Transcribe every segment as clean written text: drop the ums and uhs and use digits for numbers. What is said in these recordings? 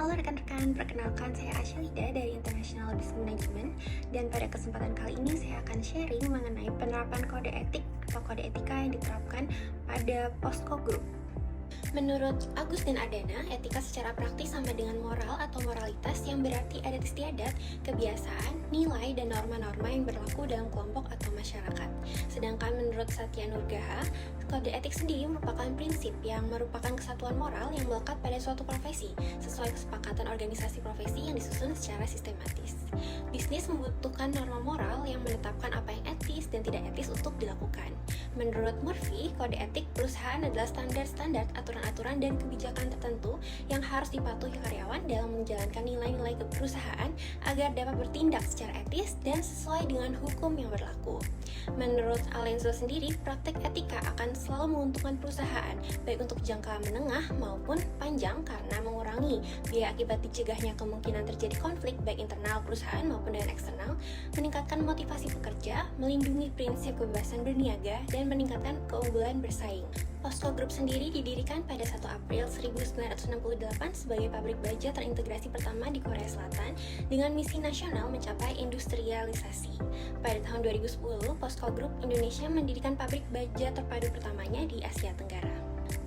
Halo rekan-rekan, perkenalkan saya Ashlida dari International Business Management. Dan pada kesempatan kali ini saya akan sharing mengenai penerapan kode etik atau kode etika yang diterapkan pada Posko Group. Menurut Agus dan Adana, etika secara praktis sama dengan moral atau moralitas yang berarti adat istiadat, kebiasaan, nilai, dan norma-norma yang berlaku dalam kelompok atau masyarakat. Sedangkan menurut Satya Nurgaha, kode etik sendiri merupakan prinsip yang merupakan kesatuan moral yang melekat pada suatu profesi, sesuai kesepakatan organisasi profesi yang disusun secara sistematis. Bisnis membutuhkan norma moral yang menetapkan apa yang etis dan tidak etis untuk dilakukan. Menurut Murphy, kode etik perusahaan adalah standar-standar aturan-aturan dan kebijakan tertentu yang harus dipatuhi karyawan dalam menjalankan nilai-nilai perusahaan agar dapat bertindak secara etis dan sesuai dengan hukum yang berlaku. Menurut Alenzo sendiri, praktek etika akan selalu menguntungkan perusahaan, baik untuk jangka menengah maupun panjang karena mengurangi biaya akibat dicegahnya kemungkinan terjadi konflik baik internal perusahaan maupun dengan eksternal, meningkatkan motivasi pekerja, melindungi prinsip kebebasan berniaga, dan meningkatkan keunggulan bersaing. Posko Group sendiri didirikan pada 1 April 1968 sebagai pabrik baja terintegrasi pertama di Korea Selatan dengan misi nasional mencapai industrialisasi. Pada tahun 2010, Posko Group Indonesia mendirikan pabrik baja terpadu pertamanya di Asia Tenggara.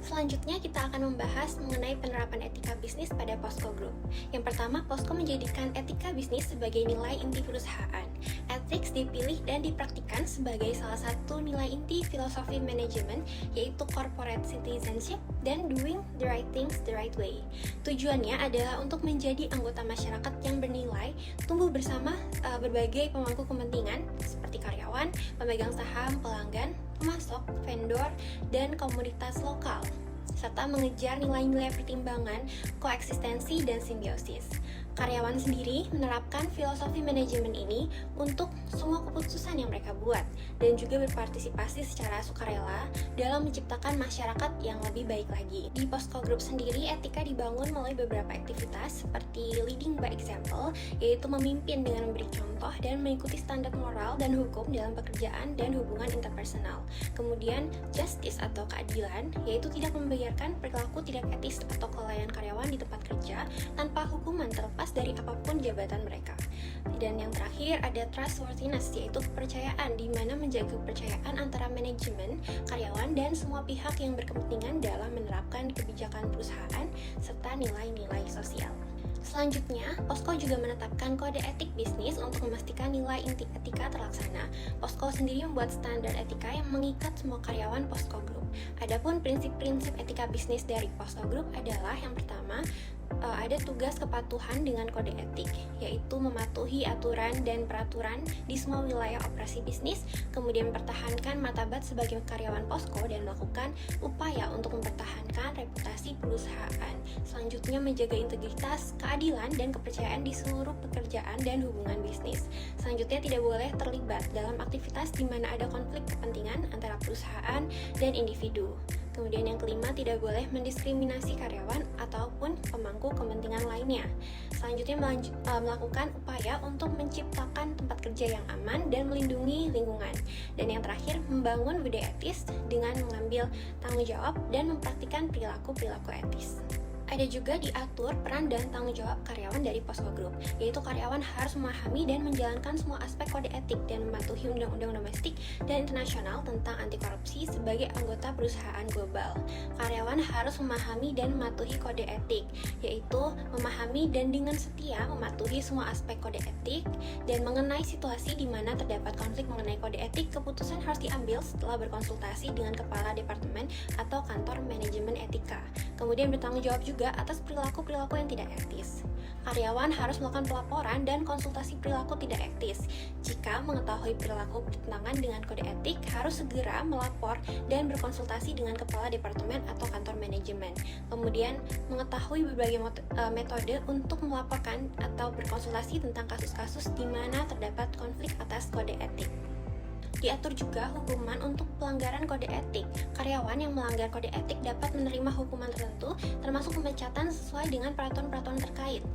Selanjutnya kita akan membahas mengenai penerapan etika bisnis pada Posko Group. Yang pertama, Posko menjadikan etika bisnis sebagai nilai inti perusahaan. Ethics dipilih dan dipraktikkan sebagai salah satu nilai inti filosofi manajemen, yaitu corporate citizenship dan doing the right things the right way. Tujuannya adalah untuk menjadi anggota masyarakat yang bernilai, tumbuh bersama berbagai pemangku kepentingan seperti karyawan, pemegang saham, pelanggan, pemasok, vendor, dan komunitas lokal, serta mengejar nilai-nilai pertimbangan, koeksistensi, dan simbiosis. Karyawan sendiri menerapkan filosofi manajemen ini untuk semua keputusan yang mereka buat dan juga berpartisipasi secara sukarela dalam menciptakan masyarakat yang lebih baik lagi. Di Posko Group sendiri, etika dibangun melalui beberapa aktivitas seperti leading by example, yaitu memimpin dengan memberi contoh dan mengikuti standar moral dan hukum dalam pekerjaan dan hubungan interpersonal. Kemudian justice atau keadilan, yaitu tidak membiarkan perilaku tidak etis atau kelalaian karyawan di tempat kerja tanpa hukuman terlepas dari apapun jabatan mereka. Dan yang terakhir ada trustworthiness, yaitu kepercayaan, di mana menjaga kepercayaan antara manajemen, karyawan, dan semua pihak yang berkepentingan dalam menerapkan kebijakan perusahaan serta nilai-nilai sosial. Selanjutnya, Posko juga menetapkan kode etik bisnis untuk memastikan nilai inti etika terlaksana. Posko sendiri membuat standar etika yang mengikat semua karyawan Posko Group. Adapun prinsip-prinsip etika bisnis dari Posko Group adalah yang pertama, ada tugas kepatuhan dengan kode etik, yaitu mematuhi aturan dan peraturan di semua wilayah operasi bisnis, kemudian mempertahankan martabat sebagai karyawan Posko dan melakukan upaya untuk mempertahankan reputasi perusahaan. Selanjutnya, menjaga integritas, keadilan, dan kepercayaan di seluruh pekerjaan dan hubungan bisnis. Selanjutnya, tidak boleh terlibat dalam aktivitas di mana ada konflik kepentingan antara perusahaan dan individu. Kemudian yang kelima, tidak boleh mendiskriminasi karyawan ataupun pemangku kepentingan lainnya. Selanjutnya, melakukan upaya untuk menciptakan tempat kerja yang aman dan melindungi lingkungan. Dan yang terakhir, membangun budaya etis dengan mengambil tanggung jawab dan mempraktikkan perilaku-perilaku etis. Ada juga diatur peran dan tanggung jawab karyawan dari Posko Group, yaitu karyawan harus memahami dan menjalankan semua aspek kode etik dan mematuhi undang-undang domestik dan internasional tentang anti korupsi sebagai anggota perusahaan global. Karyawan harus memahami dan mematuhi kode etik, yaitu memahami dan dengan setia mematuhi semua aspek kode etik, dan mengenai situasi di mana terdapat konflik mengenai kode etik, keputusan harus diambil setelah berkonsultasi dengan kepala departemen atau kantor manajemen etika. Kemudian bertanggung jawab juga atas perilaku-perilaku yang tidak etis. Karyawan harus melakukan pelaporan dan konsultasi perilaku tidak etis. Jika mengetahui perilaku bertentangan dengan kode etik, harus segera melapor dan berkonsultasi dengan kepala departemen atau kantor manajemen. Kemudian mengetahui berbagai metode untuk melaporkan atau berkonsultasi tentang kasus-kasus di mana terdapat konflik atas kode etik. Diatur juga hukuman untuk pelanggaran kode etik. Karyawan yang melanggar kode etik dapat menerima hukuman tertentu, termasuk pemecatan sesuai dengan peraturan-peraturan terkait.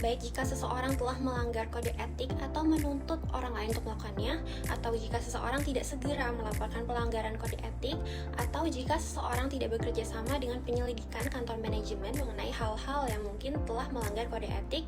baik jika seseorang telah melanggar kode etik atau menuntut orang lain untuk melakukannya, atau jika seseorang tidak segera melaporkan pelanggaran kode etik, atau jika seseorang tidak bekerja sama dengan penyelidikan kantor manajemen mengenai hal-hal yang mungkin telah melanggar kode etik,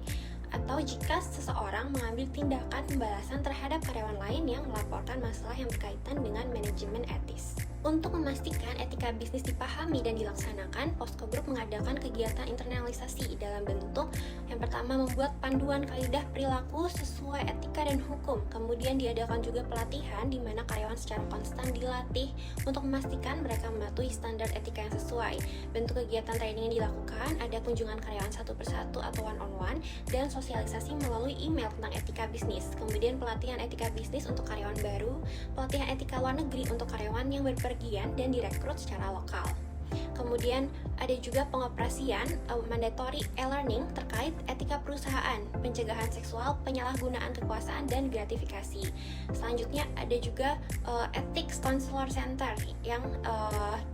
atau jika seseorang mengambil tindakan pembalasan terhadap karyawan lain yang melaporkan masalah yang berkaitan dengan manajemen etis. Untuk memastikan etika bisnis dipahami dan dilaksanakan, Posko Group mengadakan kegiatan internalisasi dalam bentuk yang pertama membuat panduan kaidah perilaku sesuai etika dan hukum. Kemudian diadakan juga pelatihan di mana karyawan secara konstan dilatih untuk memastikan mereka mematuhi standar etika yang sesuai. Bentuk kegiatan training yang dilakukan ada kunjungan karyawan satu persatu atau one on one dan sosialisasi melalui email tentang etika bisnis. Kemudian pelatihan etika bisnis untuk karyawan baru, pelatihan etika luar negeri untuk karyawan yang berpergian dan direkrut secara lokal. Kemudian ada juga pengoperasian mandatory e-learning terkait etika perusahaan, pencegahan seksual, penyalahgunaan kekuasaan, dan gratifikasi. Selanjutnya ada juga ethics counselor center yang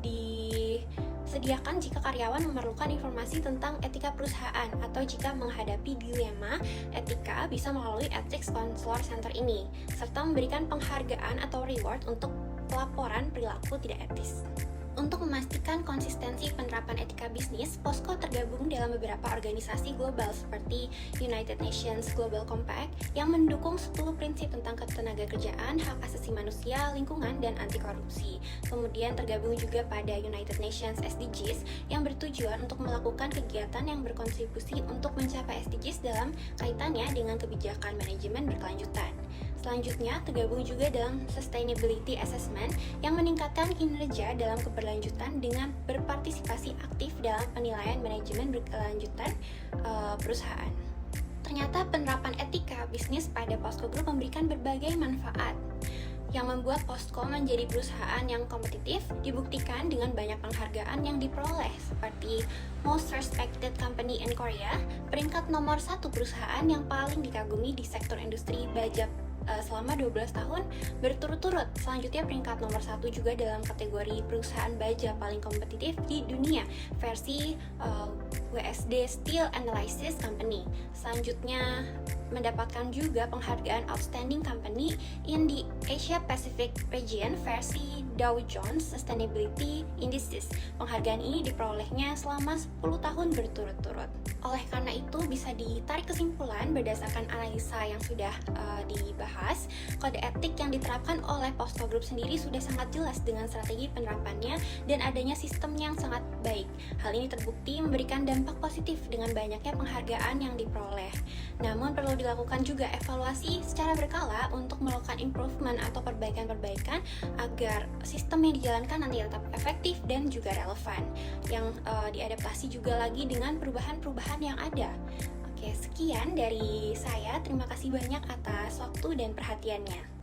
disediakan jika karyawan memerlukan informasi tentang etika perusahaan atau jika menghadapi dilema etika bisa melalui ethics counselor center ini, serta memberikan penghargaan atau reward untuk pelaporan perilaku tidak etis. Untuk memastikan konsistensi penerapan etika bisnis, Posko tergabung dalam beberapa organisasi global seperti United Nations Global Compact yang mendukung 10 prinsip tentang ketenagakerjaan, hak asasi manusia, lingkungan, dan anti korupsi. Kemudian tergabung juga pada United Nations SDGs yang bertujuan untuk melakukan kegiatan yang berkontribusi untuk mencapai SDGs dalam kaitannya dengan kebijakan manajemen berkelanjutan. Selanjutnya, tergabung juga dalam Sustainability Assessment yang meningkatkan kinerja dalam keberlanjutan dengan berpartisipasi aktif dalam penilaian manajemen berkelanjutan perusahaan. Ternyata penerapan etika bisnis pada Posko Group memberikan berbagai manfaat yang membuat Posko menjadi perusahaan yang kompetitif, dibuktikan dengan banyak penghargaan yang diperoleh seperti Most Respected Company in Korea, peringkat nomor 1 perusahaan yang paling dikagumi di sektor industri baja selama 12 tahun berturut-turut. Selanjutnya peringkat nomor 1 juga dalam kategori perusahaan baja paling kompetitif di dunia versi WSD Steel Analysis Company. Selanjutnya mendapatkan juga penghargaan Outstanding Company in the Asia Pacific Region versi Dow Jones Sustainability Indices. Penghargaan ini diperolehnya selama 10 tahun berturut-turut. Oleh karena itu bisa ditarik kesimpulan berdasarkan analisa yang sudah dibahas, kode etik yang diterapkan oleh Posko Group sendiri sudah sangat jelas dengan strategi penerapannya dan adanya sistem yang sangat baik. Hal ini terbukti memberikan dampak positif dengan banyaknya penghargaan yang diperoleh. Namun perlu dilakukan juga evaluasi secara berkala untuk melakukan improvement atau perbaikan-perbaikan agar sistem yang dijalankan nanti tetap efektif dan juga relevan, yang diadaptasi juga lagi dengan perubahan-perubahan yang ada. Oke, sekian dari saya. Terima kasih banyak atas waktu dan perhatiannya.